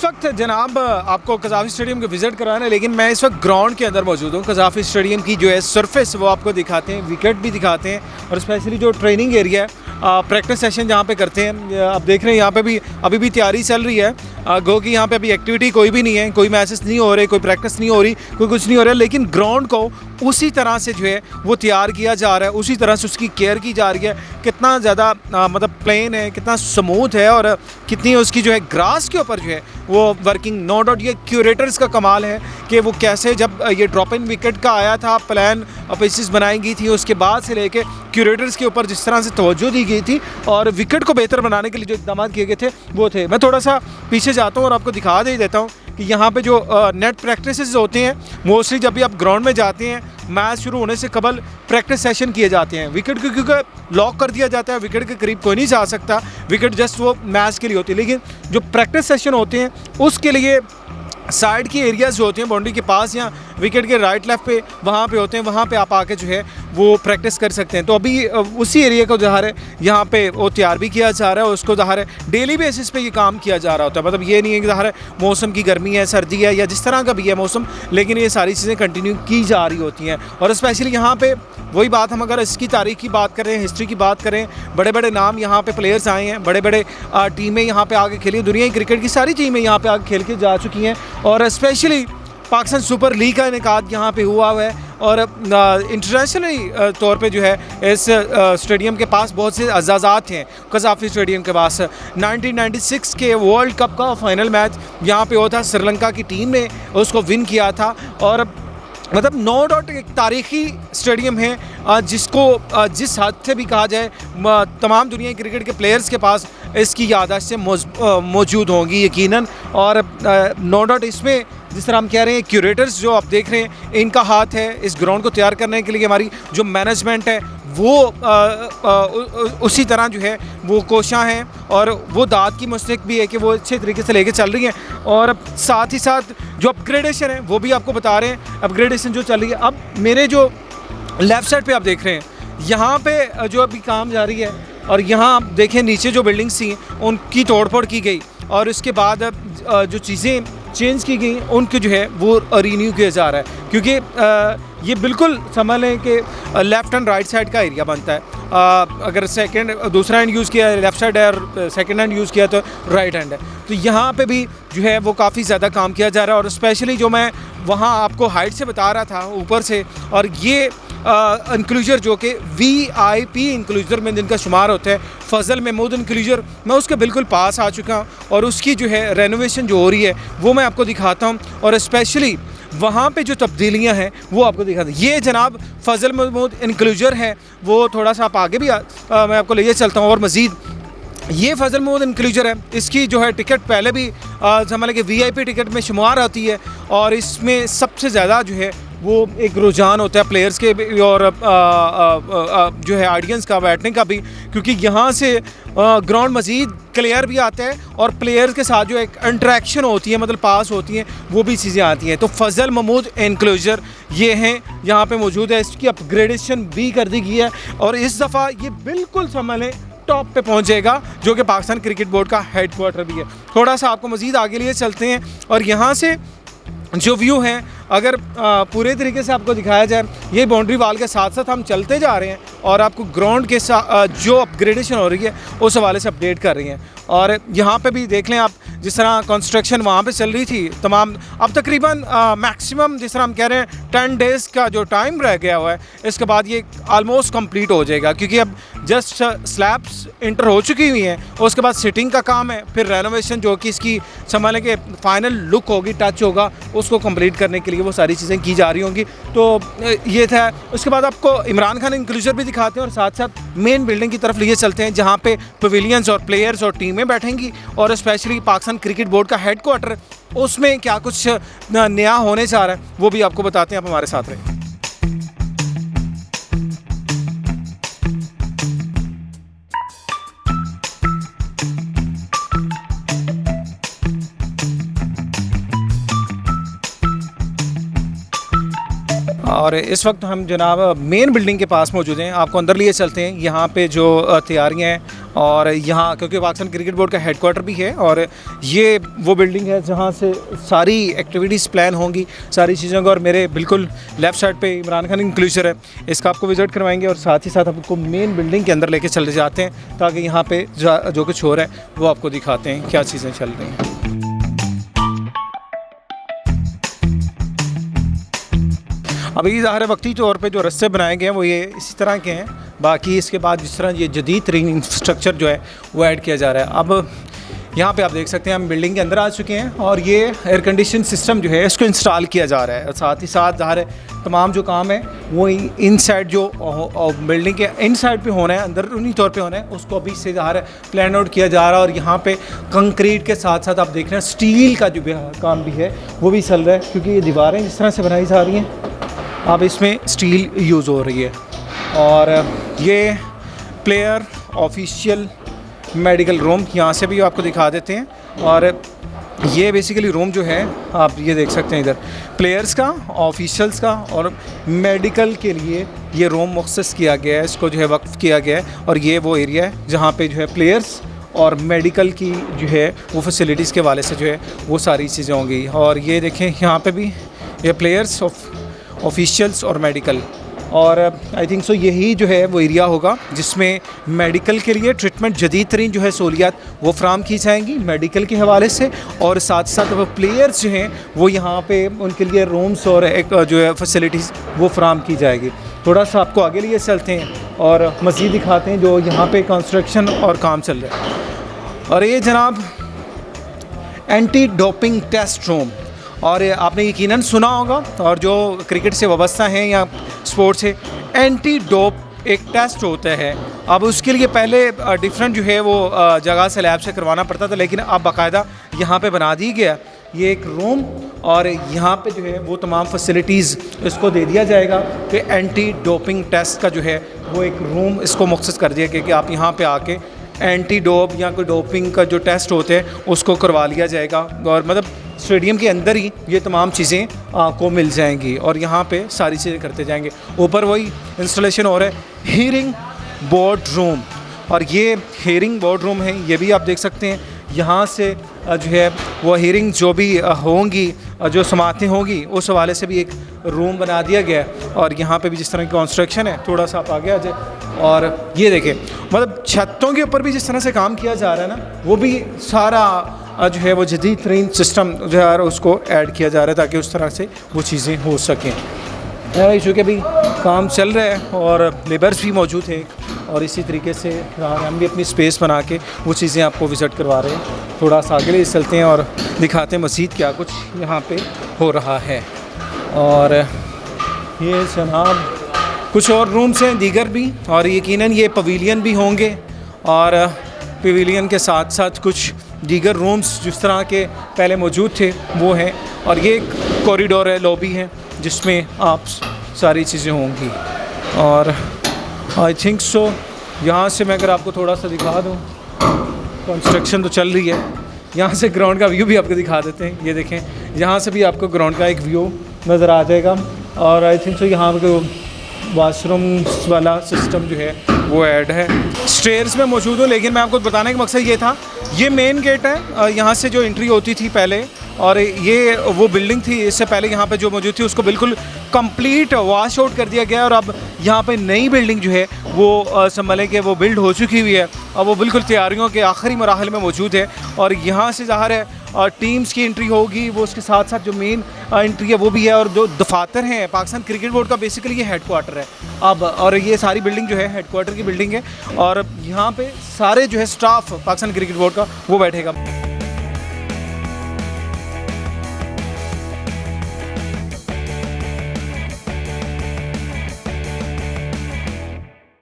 वक्त जनाब आपको कज़ाफ़ी स्टेडियम को विज़िट कराना है, लेकिन मैं इस वक्त ग्राउंड के अंदर मौजूद हूँ। कज़ाफ़ी स्टेडियम की जो है सरफेस वो आपको दिखाते हैं, विकेट भी दिखाते हैं और स्पेशली जो ट्रेनिंग एरिया है, प्रैक्टिस सेशन जहाँ पे करते हैं। आप देख रहे हैं यहाँ पे भी अभी भी तैयारी चल रही है। गो कि यहाँ पे अभी एक्टिविटी कोई भी नहीं है, कोई मैचेस नहीं हो रहे, कोई प्रैक्टिस नहीं हो रही, कोई कुछ नहीं हो रहा है, लेकिन ग्राउंड को उसी तरह से जो है वो तैयार किया जा रहा है, उसी तरह से उसकी केयर की जा रही है। कितना ज़्यादा मतलब प्लेन है, कितना स्मूथ है और कितनी उसकी जो है ग्रास के ऊपर जो है वो वर्किंग। नो डाउट ये क्यूरेटर्स का कमाल है कि वो कैसे जब ये ड्रॉप इन विकेट का आया था, प्लान पिचेस बनाई गई थी, उसके बाद से लेके क्यूरेटर्स के ऊपर जिस तरह से तवज्जो दी गई थी और विकेट को बेहतर बनाने के लिए जो इक़दाम किए गए थे वो थे। मैं थोड़ा सा पीछे जाता हूँ और आपको दिखा दे देता हूँ कि यहाँ पे जो नेट प्रैक्टिसेस होते हैं, मोस्टली जब भी आप ग्राउंड में जाते हैं मैच शुरू होने से कबल प्रैक्टिस सेशन किए जाते हैं। विकेट को क्योंकि लॉक कर दिया जाता है, विकेट के करीब कोई नहीं जा सकता, विकेट जस्ट वो मैच के लिए होती है। लेकिन जो प्रैक्टिस सेशन होते हैं उसके लिए साइड की एरियाज़ जो होते हैं बाउंड्री के पास या विकेट के राइट लेफ़्ट पे वहाँ पे होते हैं, वहाँ पे आप आके जो है वो प्रैक्टिस कर सकते हैं। तो अभी उसी एरिया को ज़ाहिर है यहाँ पे वो तैयार भी किया जा रहा है, उसको ज़ाहिर है डेली बेसिस पे ये काम किया जा रहा होता है। मतलब ये नहीं है कि ज़ाहिर है मौसम की गर्मी है, सर्दी है या जिस तरह का भी है मौसम, लेकिन ये सारी चीज़ें कंटिन्यू की जा रही होती हैं। और स्पेशली यहाँ पे वही बात, हम अगर इसकी तारीख़ की बात करें, हिस्ट्री की बात करें, बड़े बड़े नाम यहाँ पे प्लेयर्स आए हैं, बड़े बड़े टीमें यहाँ पे आगे खेली, दुनिया की क्रिकेट की सारी टीमें यहाँ पे आगे खेल के जा चुकी हैं। और स्पेशली पाकिस्तान सुपर लीग का इनेकाद यहाँ पे हुआ है और इंटरनेशनली तौर पे जो है इस स्टेडियम के पास बहुत से अज़ाज़ात हैं। कज़ाफ़ी स्टेडियम के पास 1996 के वर्ल्ड कप का फाइनल मैच यहाँ पे हुआ था, श्रीलंका की टीम ने उसको विन किया था। और मतलब नो डाउट एक तारीख़ी स्टेडियम है जिसको जिस हद से भी कहा जाए तमाम दुनिया के क्रिकेट के प्लेयर्स के पास इसकी याददाश्तें मौजूद होंगी यकीनन। और नो डाउट इसमें जिस तरह हम कह रहे हैं क्यूरेटर्स जो आप देख रहे हैं इनका हाथ है इस ग्राउंड को तैयार करने के लिए। हमारी जो मैनेजमेंट है वो उसी तरह जो है वो कोशां हैं और वो दाद की मुस्तक भी है कि वो अच्छे तरीके से लेके चल रही हैं। और साथ ही साथ जो अपग्रेडेशन है वो भी आपको बता रहे हैं, अपग्रेडेशन जो चल रही है। अब मेरे जो लेफ़्ट साइड पे आप देख रहे हैं यहाँ पे जो अभी काम जारी है और यहाँ आप देखें नीचे जो बिल्डिंग्स थी उनकी तोड़फोड़ की गई और उसके बाद जो चीज़ें चेंज की गई उनको जो है वो रीन्यू किया जा रहा है, क्योंकि ये बिल्कुल समझ लें कि लेफ़्ट एंड राइट साइड का एरिया बनता है। अगर दूसरा हैंड यूज़ किया लेफ़्ट साइड है और सेकंड हैंड यूज़ किया तो राइट हैंड है। तो यहाँ पे भी जो है वो काफ़ी ज़्यादा काम किया जा रहा है। और स्पेशली जो मैं वहाँ आपको हाइट से बता रहा था ऊपर से, और ये इंक्लूजर जो कि VIP इंक्लूजर में जिनका शुमार होता है, फजल महमूद इंक्लूजर, मैं उसके बिल्कुल पास आ चुका हूँ और उसकी जो है रेनोवेशन जो हो रही है वो मैं आपको दिखाता हूँ। और स्पेशली वहाँ पे जो तब्दीलियाँ हैं वो आपको दिखाता हूँ। ये जनाब फजल महमूद इंक्लूजर है, वो थोड़ा सा आप आगे भी मैं आपको ले चलता हूँ। और मज़ीद ये फजल महमूद इंक्लूजर है, इसकी जो है टिकट पहले भी समझ लें कि VIP टिकट में शुमार आती है और इसमें सबसे ज़्यादा जो है वो एक रुझान होता है प्लेयर्स के और जो है ऑडियंस का बैठने का भी, क्योंकि यहाँ से ग्राउंड मज़ीद क्लियर भी आता है और प्लेयर्स के साथ जो एक इंटरेक्शन होती है, मतलब पास होती हैं, वो भी चीज़ें आती हैं। तो फजल महमूद इंक्लूजर ये हैं यहाँ पे मौजूद है, इसकी अपग्रेडेशन भी कर दी गई है और इस दफ़ा ये बिल्कुल समझ लें टॉप पे पहुँचेगा, जो कि पाकिस्तान क्रिकेट बोर्ड का हेडक्वार्टर भी है। थोड़ा सा आपको मज़ीद आगे लिए चलते हैं और यहाँ से जो व्यू है अगर पूरे तरीके से आपको दिखाया जाए, ये बाउंड्री वाल के साथ साथ हम चलते जा रहे हैं और आपको ग्राउंड के साथ जो अपग्रेडेशन हो रही है उस हवाले से अपडेट कर रही हैं। और यहाँ पे भी देख लें आप, जिस तरह कंस्ट्रक्शन वहाँ पे चल रही थी तमाम, अब तकरीबन मैक्सिमम जिस तरह हम कह रहे हैं 10 डेज़ का जो टाइम रह गया हुआ है, इसके बाद ये आलमोस्ट कंप्लीट हो जाएगा, क्योंकि अब जस्ट स्लैब्स इंटर हो चुकी हुई हैं, उसके बाद सिटिंग का काम है, फिर रेनोवेशन जो कि इसकी संभालने के फाइनल लुक होगी, टच होगा, उसको कंप्लीट करने के लिए वो सारी चीज़ें की जा रही होंगी। तो ये था। उसके बाद आपको इमरान खान इंक्लूजर भी दिखाते हैं और साथ साथ मेन बिल्डिंग की तरफ लिए चलते हैं जहाँ पे पवेलियंस और प्लेयर्स और टीमें बैठेंगी और स्पेशली पाकिस्तान क्रिकेट बोर्ड का हेडक्वार्टर, उसमें क्या कुछ नया होने जा रहा है वो भी आपको बताते हैं। आप हमारे साथ रहें। और इस वक्त हम जनाब मेन बिल्डिंग के पास मौजूद हैं, आपको अंदर लिए चलते हैं। यहाँ पे जो तैयारियाँ हैं और यहाँ क्योंकि पाकिस्तान क्रिकेट बोर्ड का हेडक्वार्टर भी है, और ये वो बिल्डिंग है जहाँ से सारी एक्टिविटीज़ प्लान होंगी, सारी चीज़ों का। और मेरे बिल्कुल लेफ़्ट साइड पे इमरान खान इंक्लूजर है, इसका आपको विज़िट करवाएंगे और साथ ही साथ आपको मेन बिल्डिंग के अंदर लेके चले जाते हैं ताकि यहाँ पे जो कुछ हो रहा है वो आपको दिखाते हैं क्या चीज़ें चल रही हैं। अभी ज़ाहिर है वक्ती तौर पे जो रास्ते बनाए गए हैं वो ये इसी तरह के हैं, बाकी इसके बाद जिस तरह ये जदीद तरीन इंफ्रास्ट्रक्चर जो है वो ऐड किया जा रहा है। अब यहाँ पे आप देख सकते हैं हम बिल्डिंग के अंदर आ चुके हैं और ये एयर कंडीशन सिस्टम जो है इसको इंस्टॉल किया जा रहा है, और साथ ही साथ ज़ाहिर है तमाम जो काम है वो इन साइड जो बिल्डिंग के इन साइड पे होना है, अंदरूनी तौर पे होना है, उसको अभी से ज़ाहिर है प्लान आउट किया जा रहा है। और यहाँ पे कंक्रीट के साथ साथ आप देख रहे हैं स्टील का जो काम भी है वो भी चल रहा है, क्योंकि ये दीवारें जिस तरह से बनाई जा रही हैं अब इसमें स्टील यूज़ हो रही है। और ये प्लेयर ऑफिशियल मेडिकल रूम यहाँ से भी आपको दिखा देते हैं, और ये बेसिकली रूम जो है आप ये देख सकते हैं इधर प्लेयर्स का, ऑफिशियल्स का और मेडिकल के लिए ये रूम मुख्तस किया गया है, इसको जो है वक्फ किया गया है। और ये वो एरिया है जहाँ पे जो है प्लेयर्स और मेडिकल की जो है वो फैसिलिटीज़ के वाले से जो है वो सारी चीज़ें होंगी। और ये देखें यहाँ पे भी ये प्लेयर्स ऑफिशियल्स और मेडिकल, और आई थिंक सो यही जो है वो एरिया होगा जिसमें मेडिकल के लिए ट्रीटमेंट जदीद तरीन जो है सहूलियात वो फ्राहम की जाएंगी मेडिकल के हवाले से, और साथ साथ वो प्लेयर्स जो हैं वो यहाँ पे उनके लिए रूम्स और एक जो है फैसिलिटीज़ वो फ्राहम की जाएगी। थोड़ा सा आपको आगे लिए चलते हैं और मज़ीद दिखाते हैं जो यहाँ पे कंस्ट्रक्शन और काम चल रहा है। और ये जनाब एंटी डोपिंग टेस्ट रूम, और आपने यकीनन सुना होगा, और जो क्रिकेट से वाबस्ता हैं या स्पोर्ट्स से, एंटी डोप एक टेस्ट होता है। अब उसके लिए पहले डिफरेंट जो है वो जगह से लैब से करवाना पड़ता था, लेकिन अब बाकायदा यहाँ पे बना दी गया ये एक रूम, और यहाँ पे जो है वो तमाम फैसिलिटीज़ इसको दे दिया जाएगा कि एंटी डोपिंग टेस्ट का जो है वो एक रूम इसको मुख्तस कर दिया गया कि आप यहाँ पे आके एंटी डोप या कोई डोपिंग का जो टेस्ट होते हैं उसको करवा लिया जाएगा। और मतलब स्टेडियम के अंदर ही ये तमाम चीज़ें आपको मिल जाएंगी और यहाँ पे सारी चीज़ें करते जाएंगे। ऊपर वही इंस्टॉलेशन हो रहा है हियरिंग बोर्ड रूम, और ये हियरिंग बोर्ड रूम है, ये भी आप देख सकते हैं। यहाँ से जो है वो हियरिंग जो भी होंगी, जो समातें होंगी, उस हवाले से भी एक रूम बना दिया गया है। और यहाँ पे भी जिस तरह की कंस्ट्रक्शन है, थोड़ा सा आप आगे आ जाए और ये देखें, मतलब छतों के ऊपर भी जिस तरह से काम किया जा रहा है ना, वो भी सारा जो है वो जदीद तरीन सिस्टम जो है उसको ऐड किया जा रहा है ताकि उस तरह से वो चीज़ें हो सकें। चूँकि अभी काम चल रहा है और लेबर्स भी मौजूद हैं, और इसी तरीके से हम भी अपनी स्पेस बना के वो चीज़ें आपको विज़िट करवा रहे हैं। थोड़ा सा आगे ले चलते हैं और दिखाते हैं मज़ीद क्या कुछ यहाँ पे हो रहा है। और ये जनाब कुछ और रूम्स हैं दीगर भी, और यकीनन ये पवेलियन भी होंगे, और पवेलियन के साथ साथ कुछ दीगर रूम्स जिस तरह के पहले मौजूद थे वो हैं। और ये एक कॉरिडोर है, लॉबी है, जिसमें आप सारी चीज़ें होंगी। और आई थिंक सो यहाँ से मैं अगर आपको थोड़ा सा दिखा दूँ, कंस्ट्रक्शन तो चल रही है, यहाँ से ग्राउंड का व्यू भी आपको दिखा देते हैं। ये देखें, यहाँ से भी आपको ग्राउंड का एक व्यू नज़र आ जाएगा। और आई थिंक सो यहाँ पर वाशरूम्स वाला सिस्टम जो है वो ऐड है। स्टेयर्स में मौजूद हूँ, लेकिन मैं आपको बताने का मकसद ये था, ये मेन गेट है, यहाँ से जो एंट्री होती थी पहले, और ये वो बिल्डिंग थी इससे पहले यहाँ पे जो मौजूद थी उसको बिल्कुल कंप्लीट वॉश आउट कर दिया गया, और अब यहाँ पे नई बिल्डिंग जो है वो संभले के वो बिल्ड हो चुकी हुई है, अब वो बिल्कुल तैयारियों के आखिरी मराहल में मौजूद है। और यहाँ से ज़ाहिर है टीम्स की एंट्री होगी, वो उसके साथ साथ जो मेन एंट्री है वो भी है, और जो दफातर हैं पाकिस्तान क्रिकेट बोर्ड का बेसिकली ये हेडक्वार्टर है अब, और ये सारी बिल्डिंग जो है हेडक्वार्टर की बिल्डिंग है, और यहाँ पे सारे जो है स्टाफ पाकिस्तान क्रिकेट बोर्ड का वो बैठेगा।